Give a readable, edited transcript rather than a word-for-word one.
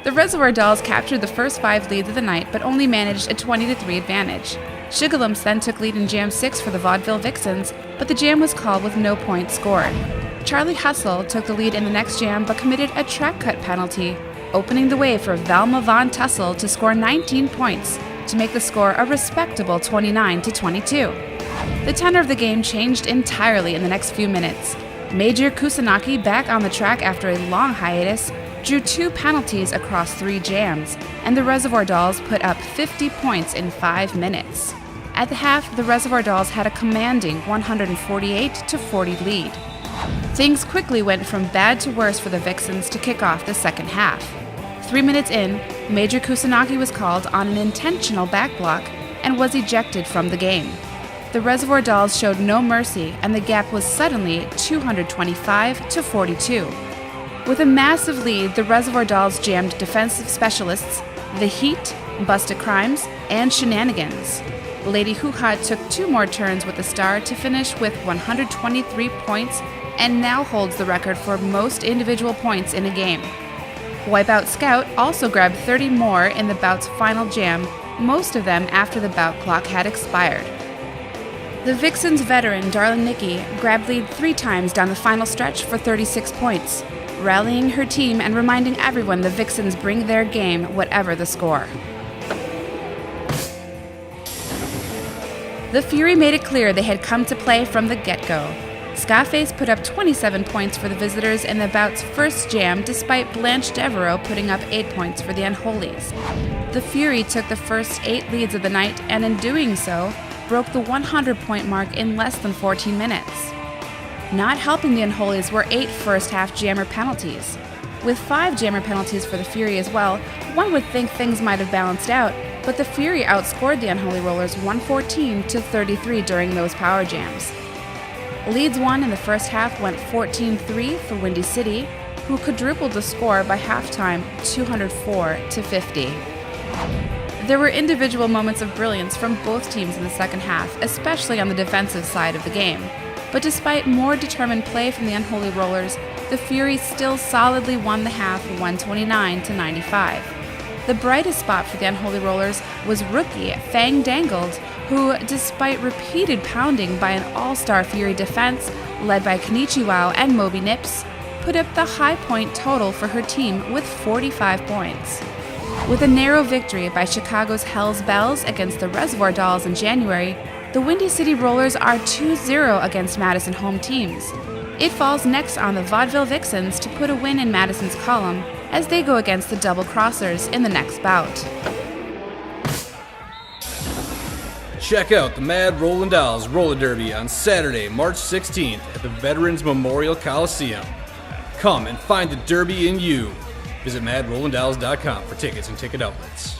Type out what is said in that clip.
The Reservoir Dolls captured the first 5 leads of the night, but only managed a 20-3 advantage. Sugarlumps then took lead in Jam 6 for the Vaudeville Vixens, but the jam was called with no points scored. Charlie Hustle took the lead in the next jam, but committed a track cut penalty, opening the way for Velma Von Tussle to score 19 points, to make the score a respectable 29-22. The tenor of the game changed entirely in the next few minutes. Major Kusanagi, back on the track after a long hiatus, drew 2 penalties across 3 jams, and the Reservoir Dolls put up 50 points in 5 minutes. At the half, the Reservoir Dolls had a commanding 148-40 lead. Things quickly went from bad to worse for the Vixens to kick off the second half. 3 minutes in, Major Kusanagi was called on an intentional back block and was ejected from the game. The Reservoir Dolls showed no mercy, and the gap was suddenly 225-42. With a massive lead, the Reservoir Dolls jammed defensive specialists, The Heat, Busted Crimes, and Shenanigans. Lady Hoo-Ha took 2 more turns with the star to finish with 123 points and now holds the record for most individual points in a game. Wipeout Scout also grabbed 30 more in the bout's final jam, most of them after the bout clock had expired. The Vixens veteran Darling Nikki grabbed lead 3 times down the final stretch for 36 points, rallying her team and reminding everyone the Vixens bring their game whatever the score. The Fury made it clear they had come to play from the get-go. Scarface put up 27 points for the visitors in the bout's first jam, despite Blanche Devereaux putting up 8 points for the Unholies. The Fury took the first 8 leads of the night, and in doing so, broke the 100-point mark in less than 14 minutes. Not helping the Unholies were 8 first-half jammer penalties. With 5 jammer penalties for the Fury as well, one would think things might have balanced out, but the Fury outscored the Unholy Rollers 114-33 during those power jams. Leads won in the first half went 14-3 for Windy City, who quadrupled the score by halftime 204-50. There were individual moments of brilliance from both teams in the second half, especially on the defensive side of the game. But despite more determined play from the Unholy Rollers, the Fury still solidly won the half 129-95. The brightest spot for the Unholy Rollers was rookie Fang Dangled, who, despite repeated pounding by an all-star Fury defense led by Kenichi Wow and Moby Nips, put up the high point total for her team with 45 points. With a narrow victory by Chicago's Hells Bells against the Reservoir Dolls in January, the Windy City Rollers are 2-0 against Madison home teams. It falls next on the Vaudeville Vixens to put a win in Madison's column as they go against the Double Crossers in the next bout. Check out the Mad Rollin Dolls Roller Derby on Saturday, March 16th at the Veterans Memorial Coliseum. Come and find the derby in you. Visit madrollindolls.com for tickets and ticket outlets.